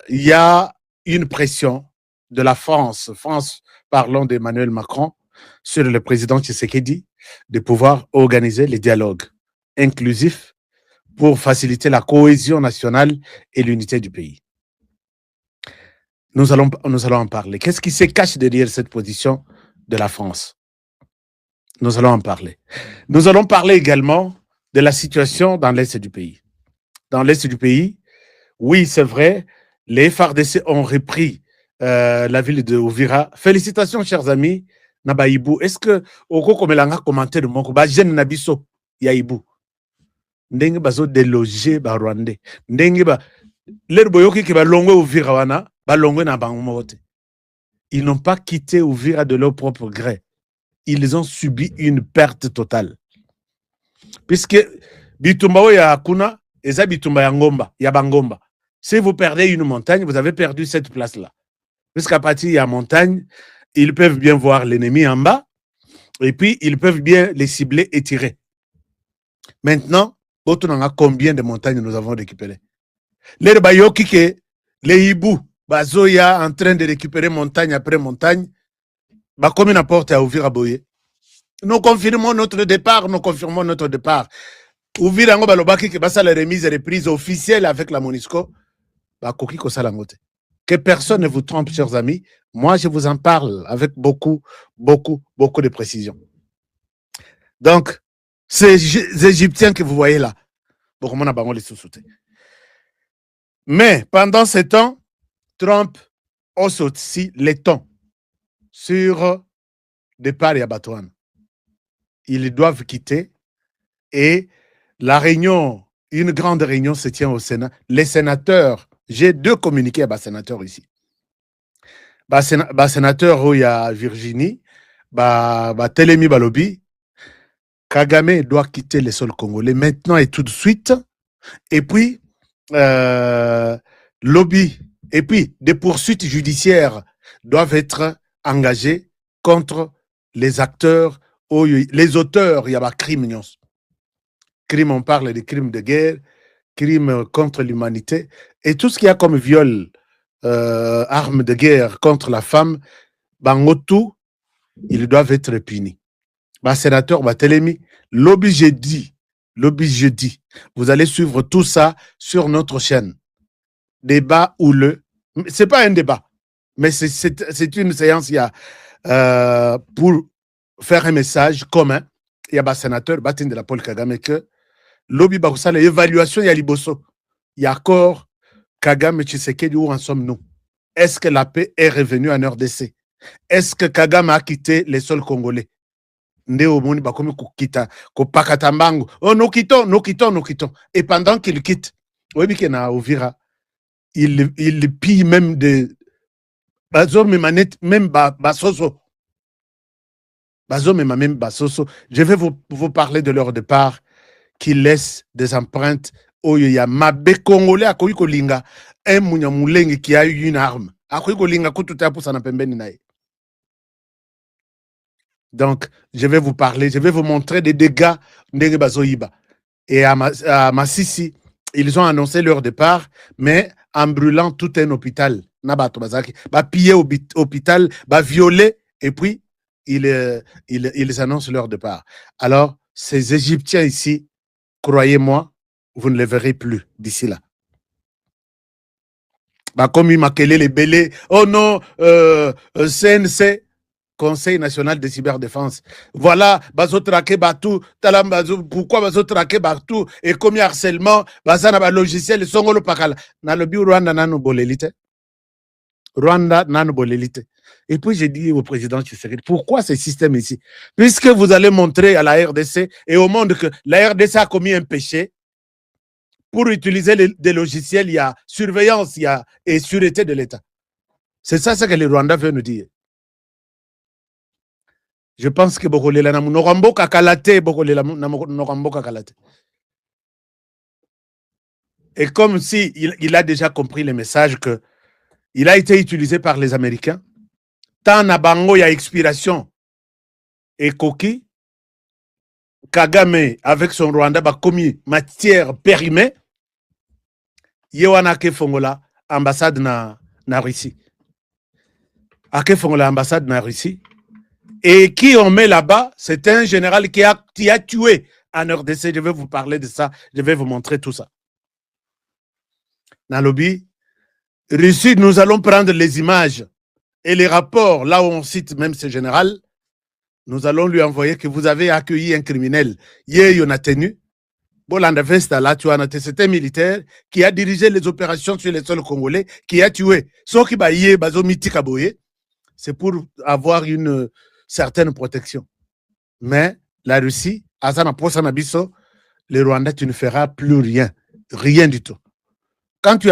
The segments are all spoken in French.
il y a une pression de la France, parlons d'Emmanuel Macron, sur le président Tshisekedi, de pouvoir organiser les dialogues inclusifs pour faciliter la cohésion nationale et l'unité du pays. Nous allons en parler. Qu'est-ce qui se cache derrière cette position de la France? Nous allons en parler. Nous allons parler également de la situation dans l'Est du pays. Dans l'Est du pays, oui, c'est vrai, les FARDC ont repris la ville de Uvira. Félicitations, chers amis. Nabaïbou, est-ce que Oko Komelanga commenté de mon ba jeune Nabiso Yaïbou? Ndenge bazo déloger ba Rwandais. Ndenge ba leur boyoki ki ba longwe Uvira wana, ba longwe na bangomote. Ils n'ont pas quitté Uvira de leur propre gré. Ils ont subi une perte totale. Puisque Bitumba ya Kuna, eza Bitumba ya Ngomba, ya Bangomba. Si vous perdez une montagne, vous avez perdu cette place-là. Puisqu'à partir de la montagne, ils peuvent bien voir l'ennemi en bas, et puis ils peuvent bien les cibler et tirer. Maintenant, combien de montagnes nous avons récupérées? Les Bayoki, les Hibou, Bazoya en train de récupérer montagne après montagne, comme une porte à ouvrir à Boye. Nous confirmons notre départ, Ouvrir en Balobaki, qui basa la remise et reprise officielle avec la Monisco, que personne ne vous trompe, chers amis. Moi, je vous en parle avec beaucoup de précision. Donc, ces Égyptiens que vous voyez là, mais pendant ce temps, Trump hausse aussi les tons sur départ et abattoir. Ils doivent quitter et la réunion, une grande réunion se tient au Sénat. Les sénateurs, j'ai 2 communiqués à sénateurs ici. Sénateur, il y a Virginie, Telemi Balobi, Kagame doit quitter le sol congolais maintenant et tout de suite. Et puis, lobby, et puis des poursuites judiciaires doivent être engagées contre les acteurs, les auteurs, il y a des crimes. Crimes, on parle des crimes de guerre, crimes contre l'humanité, et tout ce qu'il y a comme viol, armes de guerre contre la femme, bangotu, ils doivent être punis. Sénateur Batelemi, lobby jeudi, vous allez suivre tout ça sur notre chaîne. Débat houleux, c'est pas un débat, mais c'est une séance, il y a pour faire un message commun, il y a un sénateur, Batin de la Paul Kagame, que lobby bakusa l'évaluation ya liboso ya accord Kagame Tshisekedi, où en sommes-nous? Est-ce que la paix est revenue en RDC? Est-ce que Kagame a quitté les sols congolais? Ndeo moni bakomi kukita ko pakata mbangu. Oh, nous quittons. Et pendant qu'il quitte, oui bien na Uvira, il pille même de bazome manette, même basoso. Je vais vous parler de leur départ qui laisse des empreintes. Oyo ya mabe congolais akoyi kolinga un munyamulenge qui a eu une arme. Akoyi kolinga kututa pour sana pembeni nae. Donc, je vais vous montrer des dégâts ndenge bazoyiba. Et à Massissi, ils ont annoncé leur départ, mais en brûlant tout un hôpital. Nabato bazaki, ba piller hôpital, ba violer, et puis ils annoncent leur départ. Alors, ces Égyptiens ici, croyez-moi, vous ne les verrez plus d'ici là. Comme il m'a collé les bélés, oh non, CNC, Conseil national de cyberdéfense. Voilà, bazo traqué batou, pourquoi bazo traqué batou, et comme harcèlement, bazana ba logiciel, songolo pakala. Na lobi Rwanda nanu bolelite. Et puis j'ai dit au président Tshisekedi, pourquoi ce système ici? Puisque vous allez montrer à la RDC et au monde que la RDC a commis un péché, pour utiliser des logiciels, il y a surveillance, et sûreté de l'État. C'est ça ce que le Rwanda veut nous dire. Je pense que Bokolela na Norambo Kakalate, Bokolela na Norambo Kakalate. Et comme si il a déjà compris le message que il a été utilisé par les Américains, tant na bango ya expiration et Koki, Kagame avec son Rwanda ba commis matière périmée, Yewanake Fongola ambassade na Russie. À quel fond l'ambassade na Russie? Et qui on met là-bas, c'est un général qui a tué en RDC. Je vais vous parler de ça. Je vais vous montrer tout ça. Dans le lobby, Russie, nous allons prendre les images et les rapports, là où on cite même ce général, nous allons lui envoyer que vous avez accueilli un criminel. Hier, on a tenu. Bolanda Vesta, là, tu as c'était un militaire qui a dirigé les opérations sur les sols congolais, qui a tué. Sauf qui c'est pour avoir une certaine protection. Mais la Russie, le Rwanda, tu ne feras plus rien. Rien du tout. Quand tu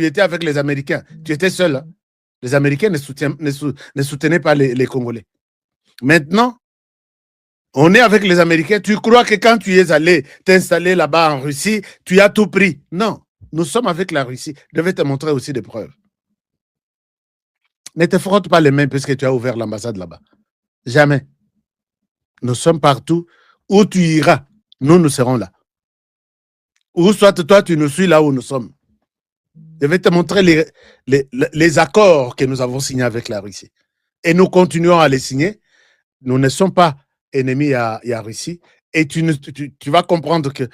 étais avec les Américains, tu étais seul. Hein? Les Américains ne soutenaient pas les Congolais. Maintenant, on est avec les Américains. Tu crois que quand tu es allé t'installer là-bas en Russie, tu as tout pris? Non. Nous sommes avec la Russie. Je vais te montrer aussi des preuves. Ne te frotte pas les mains puisque tu as ouvert l'ambassade là-bas. Jamais. Nous sommes partout. Où tu iras, nous serons là. Ou soit toi, tu nous suis là où nous sommes. Je vais te montrer les accords que nous avons signés avec la Russie. Et nous continuons à les signer. Nous ne sommes pas ennemis à Russie. Et tu vas comprendre que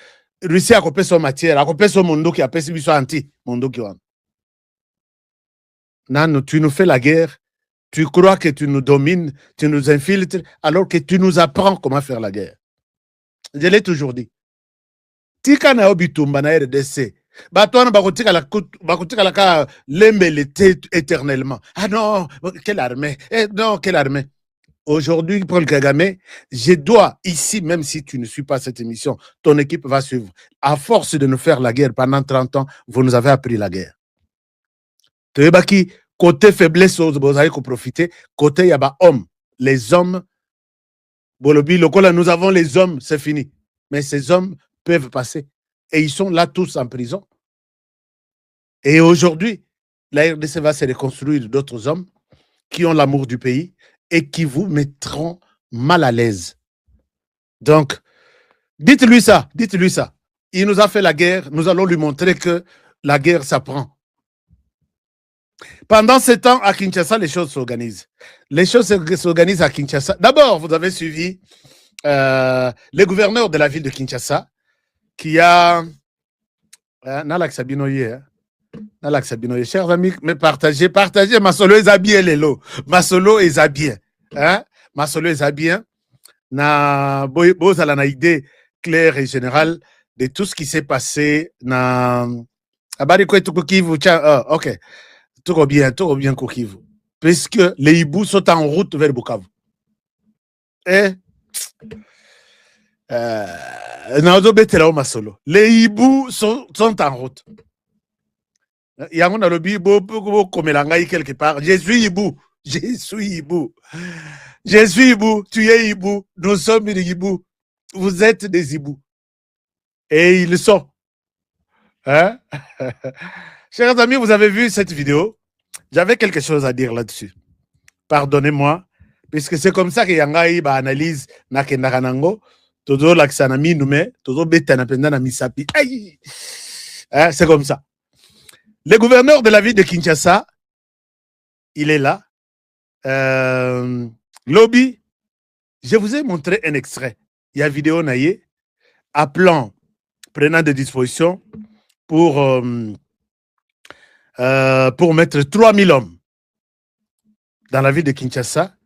Russie a coupé son matière, a coupé son monde qui a fait son anti. Non, tu nous fais la guerre. Tu crois que tu nous domines, tu nous infiltres, alors que tu nous apprends comment faire la guerre. Je l'ai toujours dit. Tika na obitumba na RDC. Batouana bakotika la ka l'embelleté éternellement. Ah non, quelle armée. Non, quelle armée. Aujourd'hui, Paul Kagame, je dois, ici, même si tu ne suis pas cette émission, ton équipe va suivre. À force de nous faire la guerre pendant 30 ans, vous nous avez appris la guerre. Tebaki, côté faiblesse, vous avez profité. Côté yaba homme, les hommes, Bolobi, nous avons les hommes, c'est fini. Mais ces hommes peuvent passer. Et ils sont là tous en prison. Et aujourd'hui, la RDC va se reconstruire d'autres hommes qui ont l'amour du pays et qui vous mettront mal à l'aise. Donc, dites-lui ça. Il nous a fait la guerre, nous allons lui montrer que la guerre s'apprend. Pendant ce temps, à Kinshasa, les choses s'organisent. Les choses s'organisent à Kinshasa. D'abord, vous avez suivi le gouverneur de la ville de Kinshasa qui a... Nalak Sabinoye, chers amis, mais partagez, Masolo est habillé les lots. Masolo est habillé. Masolo est habillé. Na bozala na idée claire et générale de tout ce qui s'est passé na abari kwetu Kivu. OK. Tout bien Kivu. Puisque les hiboux sont en route vers Bukavu. Et les hiboux sont en route. Il y a un lobby comme l'angaï quelque part. Je suis hibou. Tu es hibou. Nous sommes des hiboux. Vous êtes des hiboux. Et ils le sont. Hein? Chers amis, vous avez vu cette vidéo. J'avais quelque chose à dire là-dessus. Pardonnez-moi, puisque c'est comme ça que Yangaï analyse Nakendaranango. Todo l'aksanami noumé, todo betana pendana misapi. C'est comme ça. Le gouverneur de la ville de Kinshasa, il est là. Lobby, je vous ai montré un extrait. Il y a vidéo naïe, appelant, prenant des dispositions pour mettre 3000 hommes dans la ville de Kinshasa.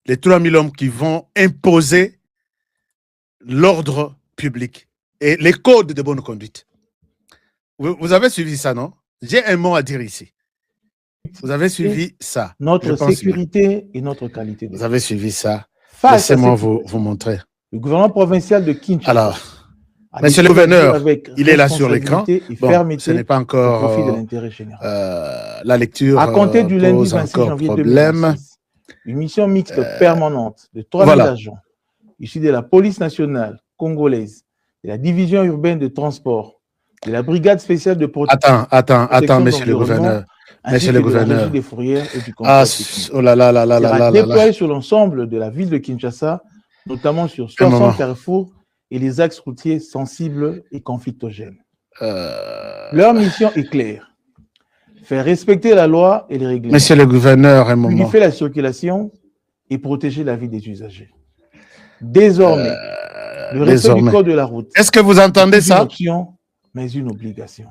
Les 3000 hommes qui vont imposer l'ordre public et les codes de bonne conduite. Vous avez suivi ça, non? J'ai un mot à dire ici. Vous avez suivi ça. Notre sécurité et notre qualité de vie. Vous avez suivi ça. Laissez-moi vous montrer. Le gouvernement provincial de Kinshasa. Alors, monsieur le gouverneur, il est là sur l'écran. Bon, ce n'est pas encore profit de l'intérêt général. La lecture. À compter du lundi 26 janvier 2026, une mission mixte permanente de 3000 agents issus de la police nationale congolaise, de la division urbaine de transport, de la brigade spéciale de protection. Attends, monsieur le gouverneur. Monsieur le gouverneur. Des fourrières et du sera déployé sur l'ensemble de la ville de Kinshasa, notamment sur 60 carrefours et les axes routiers sensibles et conflictogènes. Leur mission est claire. faire respecter la loi et les règlements. Monsieur le gouverneur, un moment. Fluidifier la circulation et protéger la vie des usagers. Désormais, le respect du code de la route. Est-ce que vous entendez ça? Une option, mais une obligation.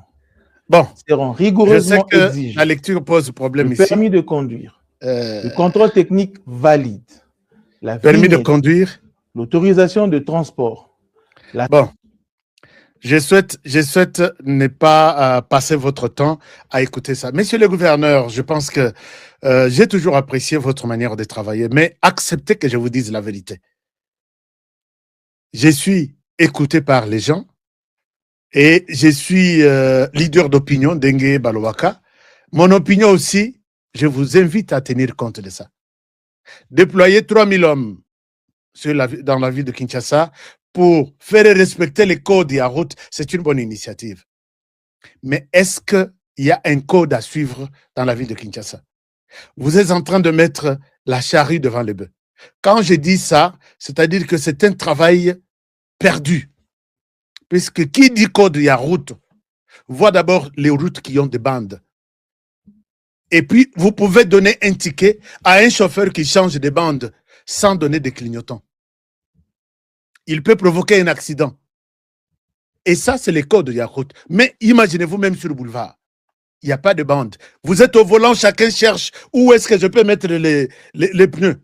Bon, seront rigoureusement je sais que exigés. la lecture pose problème ici. Le permis de conduire, le contrôle technique valide, la permis de conduire, l'autorisation de transport. Bon, je souhaite ne pas passer votre temps à écouter ça. Monsieur le gouverneur, je pense que j'ai toujours apprécié votre manière de travailler, mais acceptez que je vous dise la vérité. Je suis écouté par les gens et je suis leader d'opinion, Dengue Balowaka. Mon opinion aussi, je vous invite à tenir compte de ça. Déployer 3000 hommes dans la ville de Kinshasa pour faire respecter les codes de la route, c'est une bonne initiative. Mais est-ce qu'il y a un code à suivre dans la ville de Kinshasa? Vous êtes en train de mettre la charrue devant les bœufs. Quand je dis ça, c'est-à-dire que c'est un travail perdu. Puisque qui dit code de la route voit d'abord les routes qui ont des bandes. Et puis, vous pouvez donner un ticket à un chauffeur qui change de bande sans donner de clignotants. Il peut provoquer un accident. Et ça, c'est les codes de la route. Mais imaginez-vous même sur le boulevard. Il n'y a pas de bande. Vous êtes au volant, chacun cherche où est-ce que je peux mettre les pneus.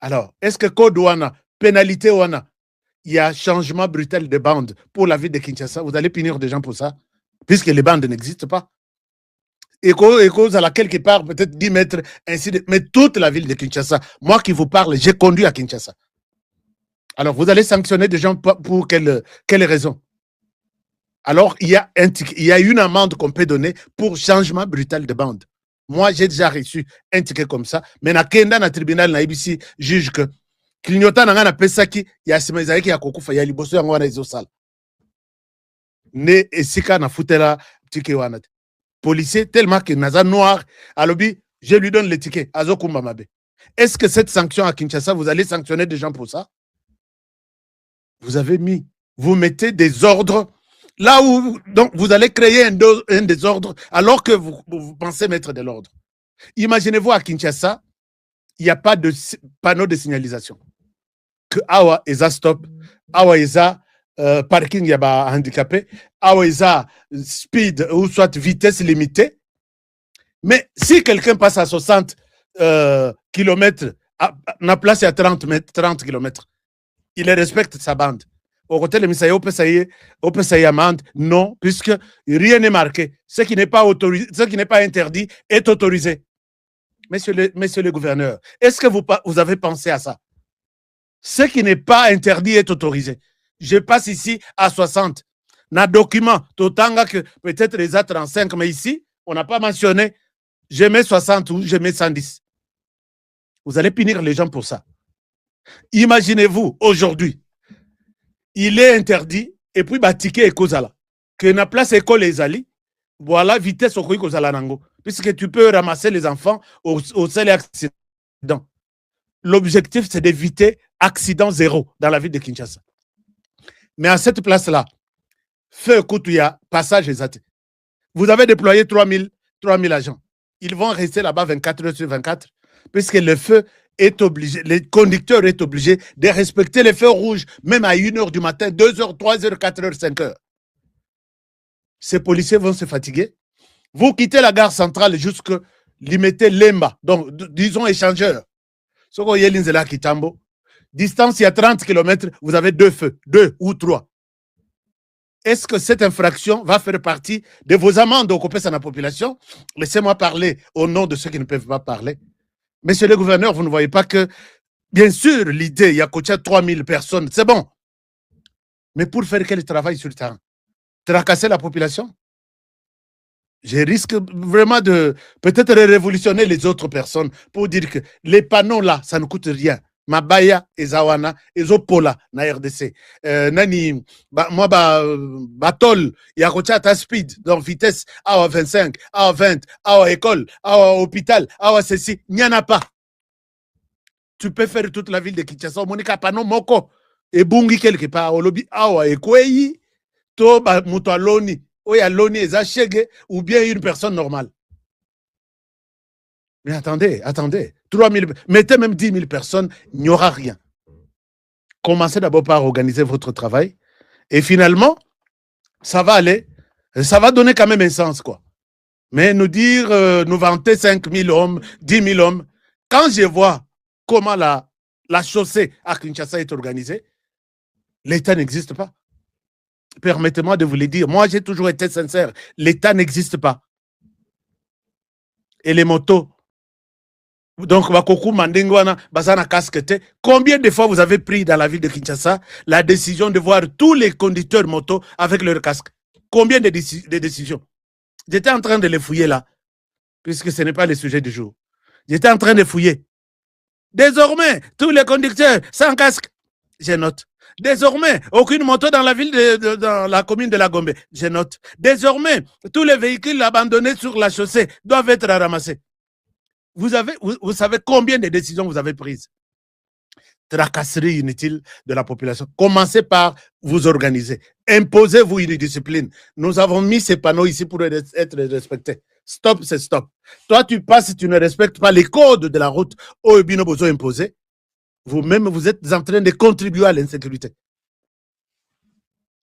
Alors, est-ce que code ouana, pénalité ouana, il y a changement brutal de bande pour la ville de Kinshasa, vous allez punir des gens pour ça, puisque les bandes n'existent pas. Et cause à laquelle quelque part, peut-être 10 mètres, ainsi de... mais toute la ville de Kinshasa, moi qui vous parle, j'ai conduit à Kinshasa. Alors, vous allez sanctionner des gens pour quelle raison? Alors, il y a une amende qu'on peut donner pour changement brutal de bande. Moi, j'ai déjà reçu un ticket comme ça, mais dans le tribunal, na IBC juge que clignotant dans un pesaki, il y a ces maisons qui a kokufa, il y a liboso en wana iso sal. Ne esika na futela ticket wana. Policier tellement que naza noir, à l'objet, je lui donne le ticket. Azokumba mabe. Est-ce que cette sanction à Kinshasa, vous allez sanctionner des gens pour ça? Vous mettez des ordres là où donc vous allez créer un désordre alors que vous pensez mettre de l'ordre. Imaginez-vous à Kinshasa, il n'y a pas de panneau de signalisation. Que awa eza stop, awa eza parking yaba handicapé, awa eza speed ou soit vitesse limitée. Mais si quelqu'un passe à 60 km, na place à 30 km, il respecte sa bande. Au côté de Misaï, on peut sayer amende. Non, puisque rien n'est marqué. Ce qui n'est pas autorisé, ce qui n'est pas interdit est autorisé. Monsieur le gouverneur, est-ce que vous avez pensé à ça? Ce qui n'est pas interdit est autorisé. Je passe ici à 60. Dans le document, totanga que peut-être les a 35, mais ici, on n'a pas mentionné, je mets 60 ou je mets 110. Vous allez punir les gens pour ça. Imaginez-vous, aujourd'hui, il est interdit, et puis, ticket et kozala. Que na place école les ali, voilà, vitesse au kozala nango. Puisque tu peux ramasser les enfants au seul accident. L'objectif, c'est d'éviter accident zéro dans la ville de Kinshasa. Mais à cette place-là, feu Koutouya, passage exact. Vous avez déployé 3000 agents. Ils vont rester là-bas 24 heures sur 24, puisque le feu est obligé, le conducteur est obligé de respecter les feux rouges, même à 1h du matin, 2h, 3h, 4h, 5h. Ces policiers vont se fatiguer. Vous quittez la gare centrale jusqu'à limiter Lemba, donc disons échangeur. Distance, il y a 30 km, vous avez 2 feux, 2 ou 3. Est-ce que cette infraction va faire partie de vos amendes occupées à la population? Laissez-moi parler au nom de ceux qui ne peuvent pas parler. Monsieur le gouverneur, vous ne voyez pas que, bien sûr, l'idée, il y a coaché 3000 personnes, c'est bon. Mais pour faire quel travail sur le terrain? Tracasser la population? Je risque vraiment de peut-être révolutionner les autres personnes pour dire que les panneaux là, ça ne coûte rien. Mabaya et Zawana et Zopola na RDC. Nani, moi, batol, il y a coaché à speed, donc vitesse, à 25, à 20, à école, à hôpital, à ceci. Il n'y en a pas. Tu peux faire toute la ville de Kinshasa. Monika panneau moko. Et bungi quelque part. Au lobby, awa, et kweyi, to, mutualoni. ou il y a l'ONU, ou bien une personne normale. Mais attendez. 3 000, mettez même 10 000 personnes, il n'y aura rien. Commencez d'abord par organiser votre travail. Et finalement, ça va aller. Ça va donner quand même un sens, quoi. Mais nous dire, nous vanter 5 000 hommes, 10 000 hommes, quand je vois comment la chaussée à Kinshasa est organisée, l'État n'existe pas. Permettez-moi de vous le dire. Moi, j'ai toujours été sincère. L'État n'existe pas. Et les motos. Donc, combien de fois vous avez pris dans la ville de Kinshasa la décision de voir tous les conducteurs motos avec leur casque? Combien de décisions? J'étais en train de les fouiller là, puisque ce n'est pas le sujet du jour. J'étais en train de fouiller. Désormais, tous les conducteurs sans casque, je note. Désormais, aucune moto dans la ville dans la commune de la Gombe, je note. Désormais, tous les véhicules abandonnés sur la chaussée doivent être ramassés. Vous savez combien de décisions vous avez prises? Tracasserie inutile de la population. Commencez par vous organiser. Imposez-vous une discipline. Nous avons mis ces panneaux ici pour être respectés. Stop, c'est stop. Toi, tu passes, tu ne respectes pas les codes de la route au Binobozo imposé. Vous-même, vous êtes en train de contribuer à l'insécurité.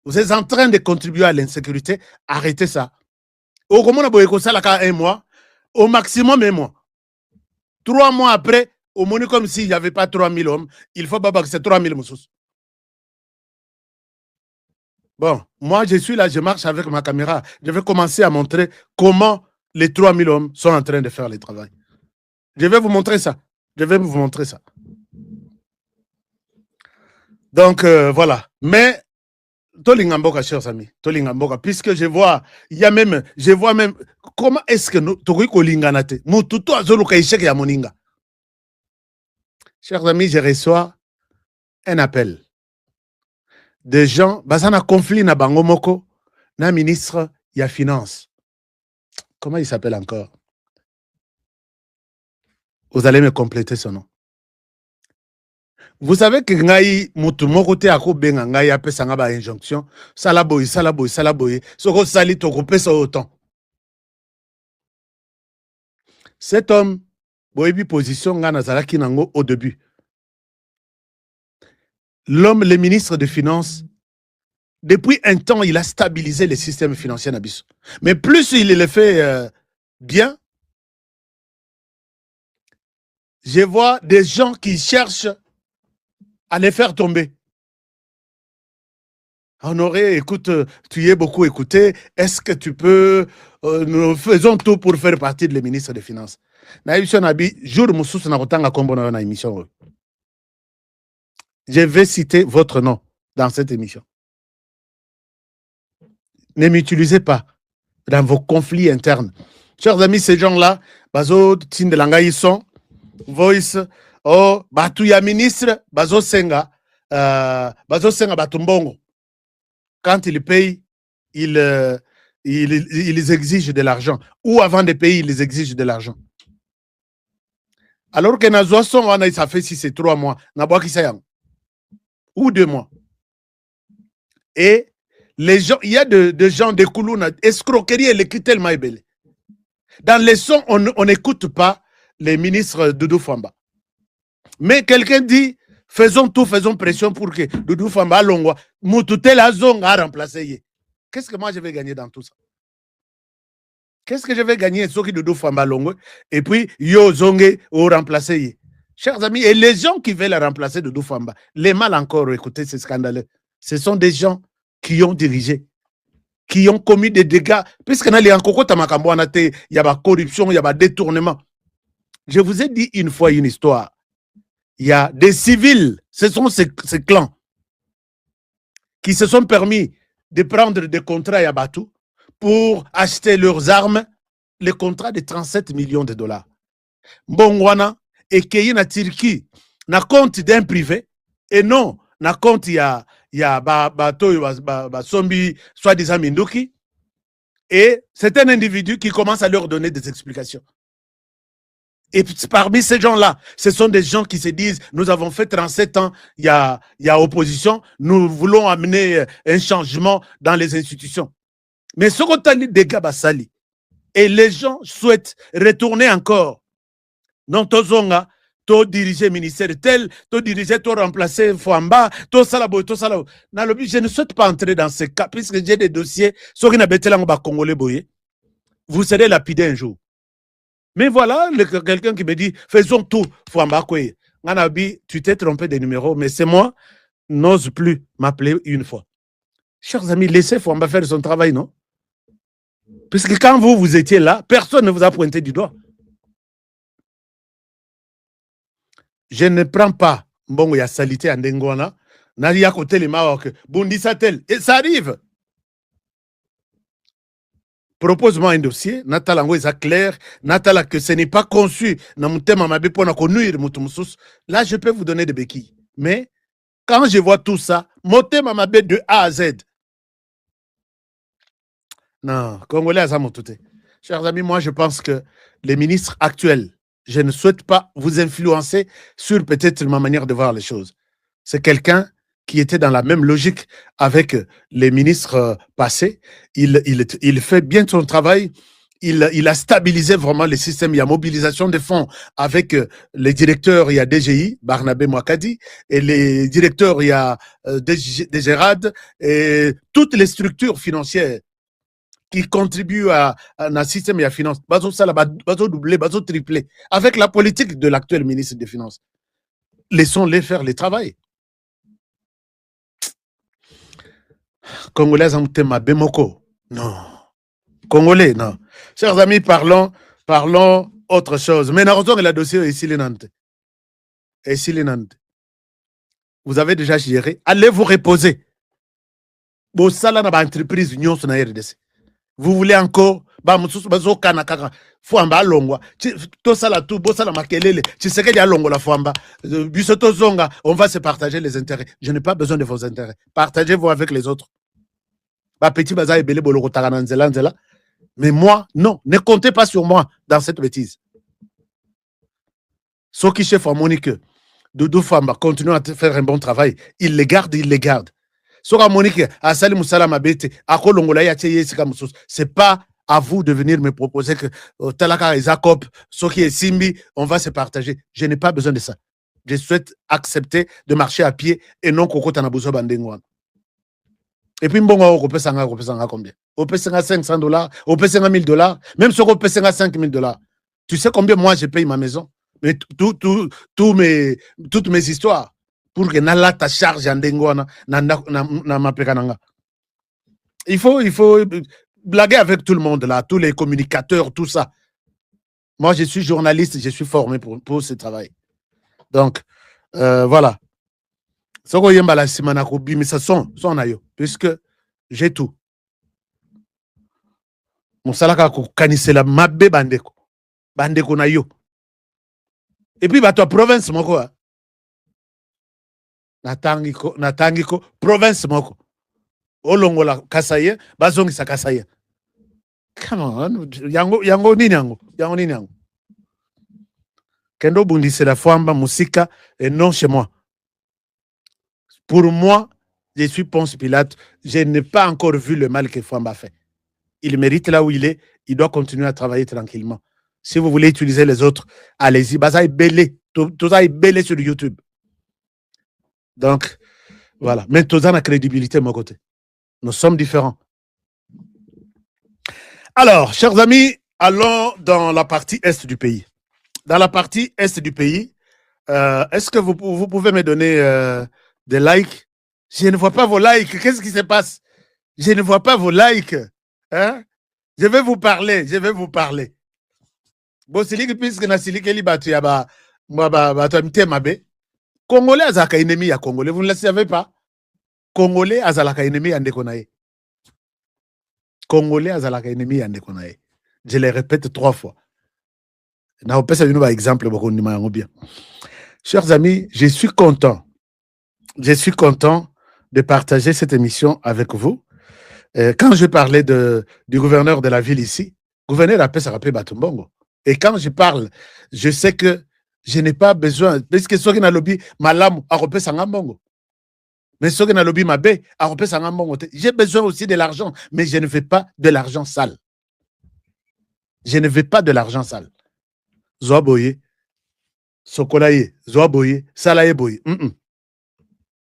Vous êtes en train de contribuer à l'insécurité. Arrêtez ça. Au moment où ça là un mois, au maximum un mois. 3 mois après, au moins comme s'il n'y avait pas 3 000 hommes, il faut pas que c'est 3 000 moussous. Bon, moi je suis là, je marche avec ma caméra. Je vais commencer à montrer comment les 3 000 hommes sont en train de faire le travail. Je vais vous montrer ça. Donc, voilà. Mais, Tolingamboka, chers amis, Tolingamboka, puisque je vois même, comment est-ce que nous, Tolinganate, Mututo Azoluka Ishek ya Moninga. Chers amis, je reçois un appel de gens, basana conflit na Bangomoko, na ministre ya finance. Comment il s'appelle encore? Vous allez me compléter son nom. Vous savez que ngai mutu moko te akobenga ngai apesanga ba injonction sala boy soko sali toko pesa autant. Cet homme boyebi position nga nazalaki nango au début. L'homme, le ministre des Finances, depuis un temps, il a stabilisé le système financier nabiso. Mais plus il le fait bien, je vois des gens qui cherchent à les faire tomber. Honoré, écoute, tu y es beaucoup écouté. Est-ce que tu peux... nous faisons tout pour faire partie de le ministre des Finances. Je vais citer votre nom dans cette émission. Ne m'utilisez pas dans vos conflits internes. Chers amis, ces gens-là, Bazo Tindelanga, ils sont Voice, oh, Batouya ministre, Bazo Senga Batumbongo. Quand ils payent, ils exigent de l'argent. Ou avant de payer, ils exigent de l'argent. Alors que Nazoason, ça fait si c'est 3 mois. Ou 2 mois. Et les gens, il y a des gens de Koulouna, escroquerie et l'écrit tellement belle. Dans les sons, on n'écoute pas les ministres Doudou Famba. Mais quelqu'un dit, faisons tout, faisons pression pour que Doudou Famba Longwa, Moutoutel Azong a remplacé. Qu'est-ce que moi je vais gagner dans tout ça? Qu'est-ce que je vais gagner ce qui Doudou Famba Longwa et puis Yo Zonge au remplacé? Chers amis, et les gens qui veulent remplacer Doudou Famba, les mal encore, écoutez, c'est scandaleux. Ce sont des gens qui ont dirigé, qui ont commis des dégâts, puisque il y a la corruption, il y a détournement. Je vous ai dit une fois une histoire. Il y a des civils, ce sont ces clans qui se sont permis de prendre des contrats à Yabatou pour acheter leurs armes, les contrats de 37 millions de dollars. Mbongwana et Keyi na Turquie, na compte d'un privé, et non, na compte il y a Sombi, soi-disant Minduki, et c'est un individu qui commence à leur donner des explications. Et parmi ces gens-là, ce sont des gens qui se disent, nous avons fait 37 ans, il y a opposition, nous voulons amener un changement dans les institutions. Mais ce qu'on a dit des gars basali. Et les gens souhaitent retourner encore. Non, tozonga, to diriger ministère tel, to diriger, to remplacer Fouamba, to salabo, to salabo. Je ne souhaite pas entrer dans ce cas, puisque j'ai des dossiers, ceux qui n'habitent pas Congolais boye, vous serez lapidé un jour. Mais voilà, quelqu'un qui me dit, faisons tout, Fouamba Koué. Nganabi, tu t'es trompé des numéros, mais c'est moi, n'ose plus m'appeler une fois. Chers amis, laissez Fouamba faire son travail, non? Puisque quand vous étiez là, personne ne vous a pointé du doigt. Je ne prends pas mbongo ya salité à Ndengwana, nari ya côté les Maroc, Bundisatel, et ça arrive. Propose-moi un dossier, Natala ngo est clair, Natala que ce n'est pas conçu, na mutema mabe pona ko nuire mutu mususu. Là je peux vous donner des béquilles. Mais quand je vois tout ça, motema mabe de A à Z. Non, Congolais à Motute. Chers amis, moi je pense que les ministres actuels, je ne souhaite pas vous influencer sur peut-être ma manière de voir les choses. C'est quelqu'un qui était dans la même logique avec les ministres passés. Il fait bien son travail. Il a stabilisé vraiment le système. Il y a mobilisation des fonds avec les directeurs. Il y a DGI, Barnabé Mouakadi, et les directeurs, il y a DGRAD, et toutes les structures financières qui contribuent à un système et à la finance. Bazo doubler, bazo tripler. Avec la politique de l'actuel ministre des Finances. Laissons-les faire le travail. Congolais en thème Bemoko. Non. Congolais, non. Chers amis, parlons autre chose. Mais nous la dossier ici les Nantes. Ici les Nantes. Vous avez déjà géré. Allez vous reposer. Bon, ça là, na entreprise union sur la RDC. Vous voulez encore bazo kanakaka Fouamba longwa to sala tout bo sala makelele tu sais qu'il y a longo la Fouamba bisoto zonga on va se partager les intérêts. Je n'ai pas besoin de vos intérêts, partagez-vous avec les autres. Ba petit baza ebele boloko takana nzela nzela, mais moi non, ne comptez pas sur moi dans cette bêtise. Ce qui chef Monique Doudou Fouamba continue à faire un bon travail, il les garde. Soka Monique, Asali Moussala Mabete, Ako Longola Yache Sika Moussous. C'est pas à vous de venir me proposer que Talaka et Jacob, Soki et Simbi, on va se partager. Je n'ai pas besoin de ça. Je souhaite accepter de marcher à pied et non Koko Tanabouzo Bandengwan. Et puis, bon, on peut s'en combien? On peut s'en $500, on peut s'en $1000, même si on peut s'en $5000. Tu sais combien moi je paye ma maison? Mais toutes mes histoires. Pour que nala ta charge en dengwana na mapekananga. Il faut blaguer avec tout le monde là, tous les communicateurs, tout ça. Moi, je suis journaliste, je suis formé pour ce travail. Donc, voilà. Soko yemba la simana ko bimisa son ayo, puisque j'ai tout. Mosalaka ko kanisela mabe bandeko na yo. Et puis bato province moko. Natangiko province moko olongola Kasaye bazongisa Kasaye. Come on, yango nini kendo bundise la Fouamba musika et non chez moi. Pour moi, je suis Ponce Pilate, je n'ai pas encore vu le mal que Fouamba fait. Il mérite là où il est, il doit continuer à travailler tranquillement. Si vous voulez utiliser les autres, allez-y, bazaï belé, tout ça est belé sur YouTube. Donc, voilà. Mais tout ça a crédibilité de mon côté. Nous sommes différents. Alors, chers amis, allons dans la partie est du pays. Dans la partie est du pays, est-ce que vous pouvez me donner des likes? Je ne vois pas vos likes. Qu'est-ce qui se passe? Je ne vois pas vos likes. Hein? Je vais vous parler. Bon, c'est lui puisque na silikeli batu ya ba mabe. Congolais azalaka ennemi ya Congolais, vous ne le savez pas? Congolais azalaka ennemi ya ndeko na ye. Congolais azalaka ennemi ya ndeko na ye. Je le répète 3 fois. Na opesa bino ba exemple boko ndima yango bien. Chers amis, je suis content de partager cette émission avec vous. Quand je parlais du gouverneur de la ville ici, gouverneur appelle ça rappelé Batumbongo. Et quand je parle, je sais que je n'ai pas besoin, parce que ceux qui n'ont lobby, malamu, a repé sangambongo. Mais ce que na lobby mabé, j'ai besoin aussi de l'argent, mais je ne veux pas de l'argent sale. Je ne veux pas de l'argent sale. Zoaboye, Sokolaye, Zoaboye, Salaye boye.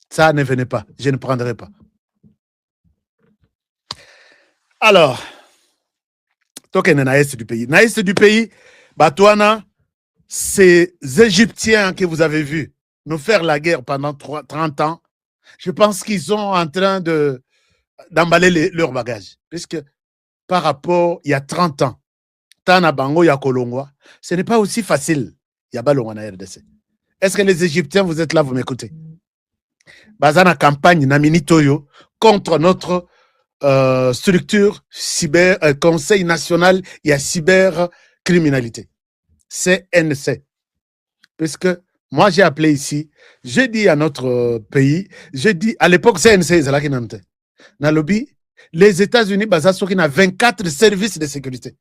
Ça ne venait pas, je ne prendrai pas. Alors, token na est du pays. Na est du pays, Batouana, ces Égyptiens que vous avez vus nous faire la guerre pendant 30 ans, je pense qu'ils sont en train d'emballer leur bagage. Puisque par rapport, il y a 30 ans, Tana Bango, Yakolongwa, ce n'est pas aussi facile. Il y a Balongwa na RDC. Est-ce que les Égyptiens, vous êtes là, vous m'écoutez? Bazana campagne Namini Toyo contre notre structure cyber, Conseil national, il y a cybercriminalité. CNC. Puisque moi, j'ai appelé ici, j'ai dit à notre pays, j'ai dit, à l'époque, CNC, c'est là qui n'en était. Dans le lobby, les États-Unis, qui ont 24 services de sécurité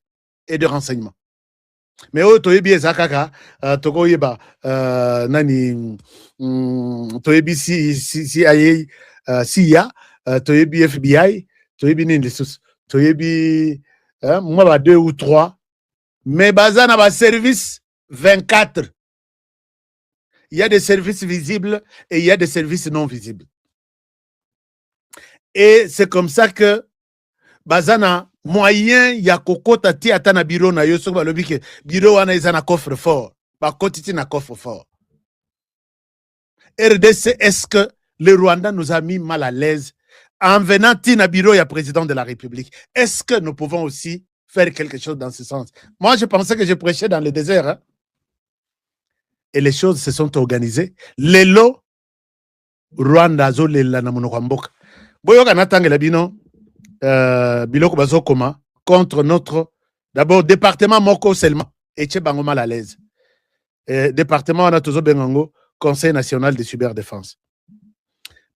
et de renseignement. Mais au Toyebi Zakaka, Togoyeba, Nani, Toyebi CIA, CIA, Toyebi FBI, Toyebi Nindesus, Toyebi, moi, 2 ou 3, mais Bazana va service 24. Il y a des services visibles et il y a des services non visibles. Et c'est comme ça que Bazana, moyen, il y a kokota ti atana bureau na yo, so balobi ke bureau wana izana coffre fort. Ba kotiti na coffre fort. RDC, est-ce que le Rwanda nous a mis mal à l'aise en venant tina bureau ya président de la République? Est-ce que nous pouvons aussi faire quelque chose dans ce sens? Moi, je pensais que je prêchais dans le désert. Hein? Et les choses se sont organisées. Lelo, Rwanda zo lela na monokwamboka. Boyoka natangela bino, biloko bazo koma contre notre, d'abord, département moko seulement. Et tche bango mal à l'aise. Département wana tozo bengango, Conseil national de cyberdéfense.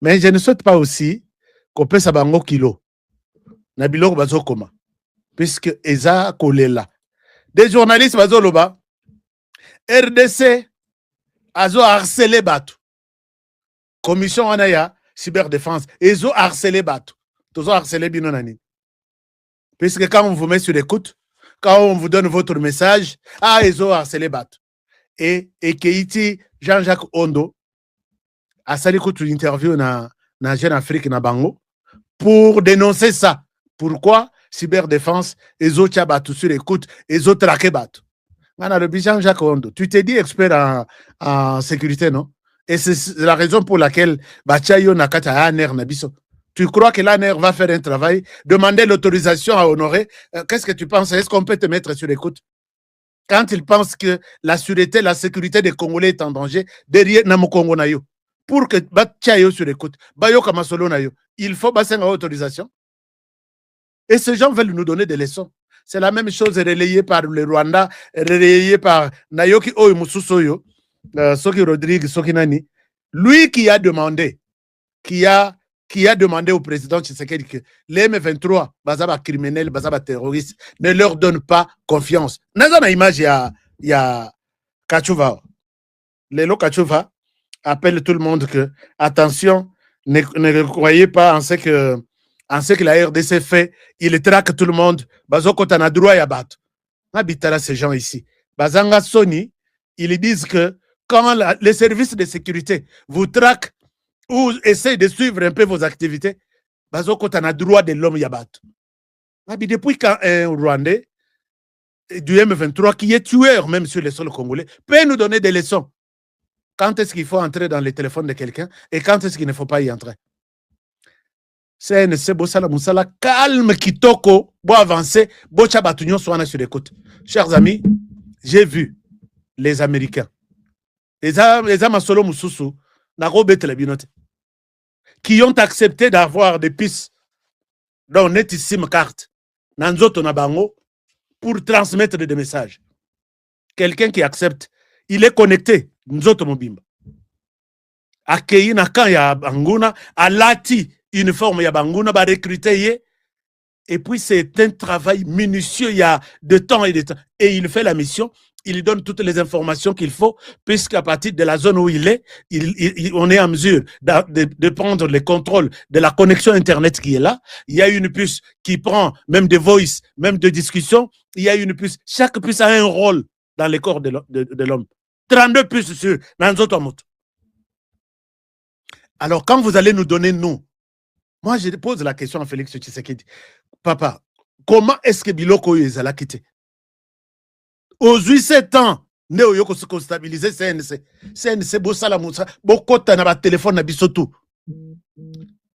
Mais je ne souhaite pas aussi qu'on pèse bango kilo. Na biloko bazo koma. Puisque eza kolela. Des journalistes bazo loba, RDC, azo harcelé batu. Commission anaya cyberdéfense. Ezo harcelé batu. Tozo harcelé binonani. Puisque quand on vous met sur écoute, quand on vous donne votre message, ezo harcelé batu. Et Keiti Jean-Jacques Ondo a sali kutu interview na Jeune Afrique na Bango pour dénoncer ça. Pourquoi cyberdéfense, ezo tia batu sur écoute, ezo traqué batu. Jean-Jacques Ondo, tu t'es dit expert en sécurité, non? Et c'est la raison pour laquelle Bachayo Nakata Aner Nabiso. Tu crois que l'ANER va faire un travail, demander l'autorisation à honorer? Qu'est-ce que tu penses? Est-ce qu'on peut te mettre sur écoute? Quand ils pensent que la sûreté, la sécurité des Congolais est en danger, derrière Namo Congo Nayo, pour que Bachayo sur écoute, Bayo Kamasolo Nayo, il faut passer une autorisation. Et ces gens veulent nous donner des leçons. C'est la même chose relayée par le Rwanda, relayée par Nayoki Oyomususoyo, Soki Rodrigue, Soki Nani. Lui qui a demandé au président Tshisekedi que les M23, bazaba criminels, bazaba terroristes, ne leur donne pas confiance. Dans une image, il y a Kachouva. Lélo Kachouva appelle tout le monde que, attention, ne croyez pas en ce que la RDC fait, il traque tout le monde. Bazoko tana droit ya bat. Habitara ces gens ici. Bazanga Sony, ils disent que quand les services de sécurité vous traquent ou essayent de suivre un peu vos activités, Bazoko tana droit de l'homme ya bat. Depuis quand un Rwandais du M23 qui est tueur même sur les sols congolais peut nous donner des leçons. Quand est-ce qu'il faut entrer dans le téléphone de quelqu'un et quand est-ce qu'il ne faut pas y entrer? CNC Bossala Moussala, calme kitoko, bo avancer, bo chabatunyon soana sur l'écoute. Chers amis, j'ai vu les Américains, les Amasolo Moussoussou, qui ont accepté d'avoir des pistes dans une SIM carte, Nanzoto Nabango, pour transmettre des messages. Quelqu'un qui accepte, il est connecté, Nzoto Mobimba. Accueilli na kan ya Banguna, alati uniforme ya Banguna, ba recruter Et puis, c'est un travail minutieux, il y a de temps et de temps. Et il fait la mission, il lui donne toutes les informations qu'il faut, puisqu'à partir de la zone où il est, on est en mesure de prendre le contrôle de la connexion Internet qui est là. Il y a une puce qui prend même des voice, même de discussion. Il y a une puce. Chaque puce a un rôle dans le corps de l'homme. 32 puces sur Nanzoto Moto. Alors, quand vous allez nous donner, nous, moi, je pose la question à Félix Tshisekedi. Papa, comment est-ce que Biloko Yezala quitté? Aux 7 ans, Néo Yoko se stabiliser CNC. CNC, Bossala Moussa, Bokota na téléphone na bisotou.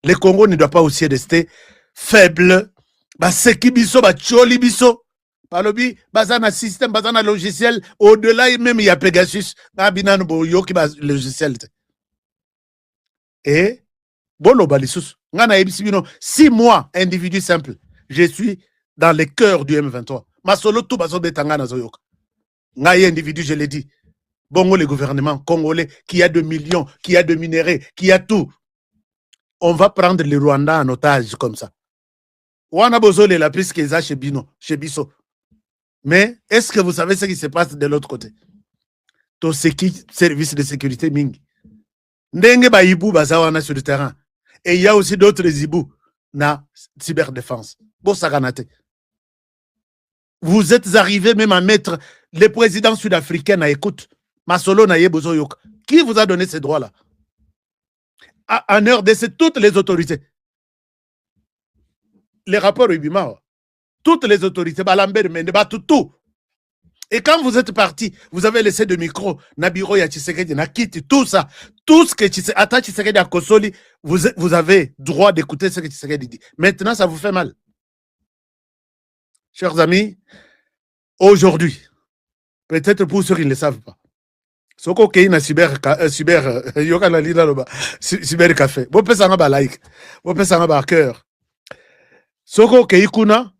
Le Congo ne doit pas aussi rester faible. Ba seki biso, ba choli biso. Palobi, bazana système, bazana logiciel. Au-delà, même il y a Pegasus. Na binano bo yoki ba logiciel. Et, bolo balissus. 6 mois, individu simple. Je suis dans le cœur du M23. Ma solo tout bazo de Tangana Zoyok. Ngaye individu, je l'ai dit. Bongo le gouvernement congolais qui a de millions, qui a de minéraux, qui a tout. On va prendre le Rwanda en otage comme ça. Wana bozole la prise qu'ils ont chez Bisso. Mais est-ce que vous savez ce qui se passe de l'autre côté? Tout ce qui service de sécurité mingi. Ndenge ba ibu bazawana sur le terrain. Et il y a aussi d'autres hibous na cyberdéfense. Vous êtes arrivés même à mettre les présidents sud-africains à écoute. Masolo na yebozo yok. Qui vous a donné ces droits-là? En heure de toutes les autorités. Les rapports Ibima, toutes les autorités, Balambert, Mendeba, tout. Et quand vous êtes parti, vous avez laissé de micro, Nabiro ya Tshisekedi, Nakiti, tout ça, tout ce que Tshisekedi a Kosoli, vous avez droit d'écouter ce que Tshisekedi dit. Maintenant, ça vous fait mal. Chers amis, aujourd'hui, peut-être pour ceux qui ne le savent pas, Soko Kei na cyber café. Vous pouvez s'en avoir like, vous pouvez s'en avoir cœur. Soko Kei kuna,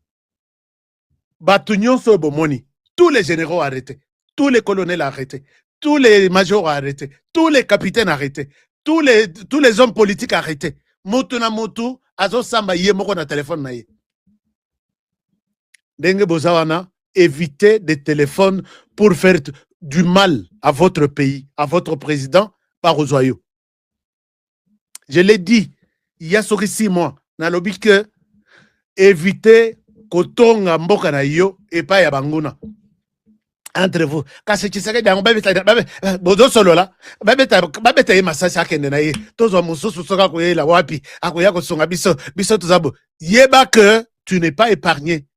Batunyon Sobomoni. Tous les généraux arrêtés, tous les colonels arrêtés, tous les majors arrêtés, tous les capitaines arrêtés, tous les hommes politiques arrêtés. Motuna motu, azo samba ye moko na téléphone na ye. Denge bozawana, évitez des téléphones pour faire du mal à votre pays, à votre président, par Ozoyo. Je l'ai dit, il y a 6 mois, na lobi que évitez kotonga mboka na yo et pas ya banguna. Entre vous, quand c'est Tshisekedi dans bozo solo là, babeta ye masasi akende na ye, tozo mususu soka ko ye la wapi, akoya ko songa biso tuzabo. Yeba que tu n'es pas épargné.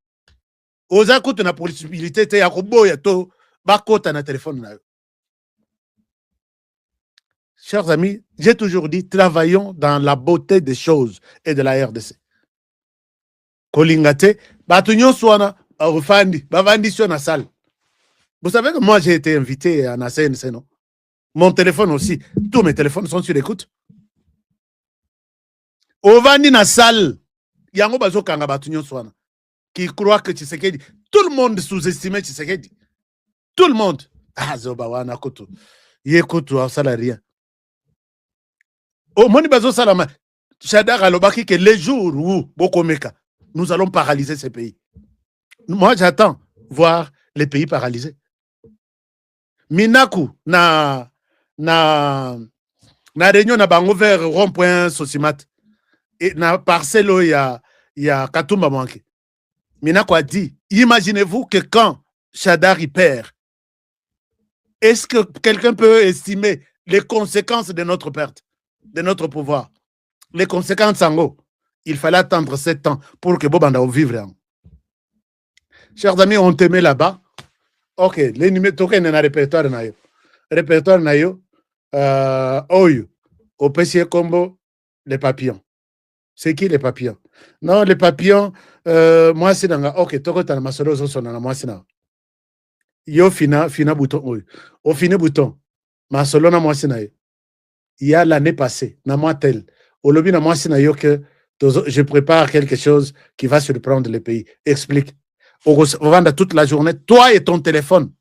Oza ko tu na possibilité te ya ko boya to bakota na téléphone na yo. Chers amis, j'ai toujours dit travaillons dans la beauté des choses et de la RDC. Kolingate, batunyo swana ofandi, bavandi sur na salle. Vous savez que moi, j'ai été invité à la CNC, non? Mon téléphone aussi. Tous mes téléphones sont sur écoute. Ovani na salle, yango bazo kanga batunyo swana. Qui croit que Tshisekedi, tout le monde sous-estimait Tshisekedi. Tout le monde. Ah, zobawana koto. Yekoto, ça n'a rien. Au moni bazo salama. Shadar alobaki que les jours où Bokomeka, nous allons paralyser ces pays. Moi, j'attends voir les pays paralysés. Minaku na réunion na bango vers rond-point Sosimat et na parcelle ya Katumba manqué. Minaku a dit, imaginez-vous que quand Shadar y perd, est-ce que quelqu'un peut estimer les conséquences de notre perte, de notre pouvoir? Les conséquences en haut. Il fallait attendre 7 ans pour que Bobanda vivre. Chers amis, on te met là-bas. Ok, les numéros qui sont dans le répertoire. Répertoire, Oyo, au PC Combo, les papillons. C'est qui les papillons? Non, les papillons, moi c'est dans. Ok, toko tana masolo zo sona moi c'est na. Yo fina bouton oyo. Au fini bouton. Masolo na moi c'est na. Il y a l'année passée, na moi tel. Au lobby na moi c'est na yo que je prépare quelque chose qui va surprendre le pays. Explique. On va vendre toute la journée, toi et ton téléphone.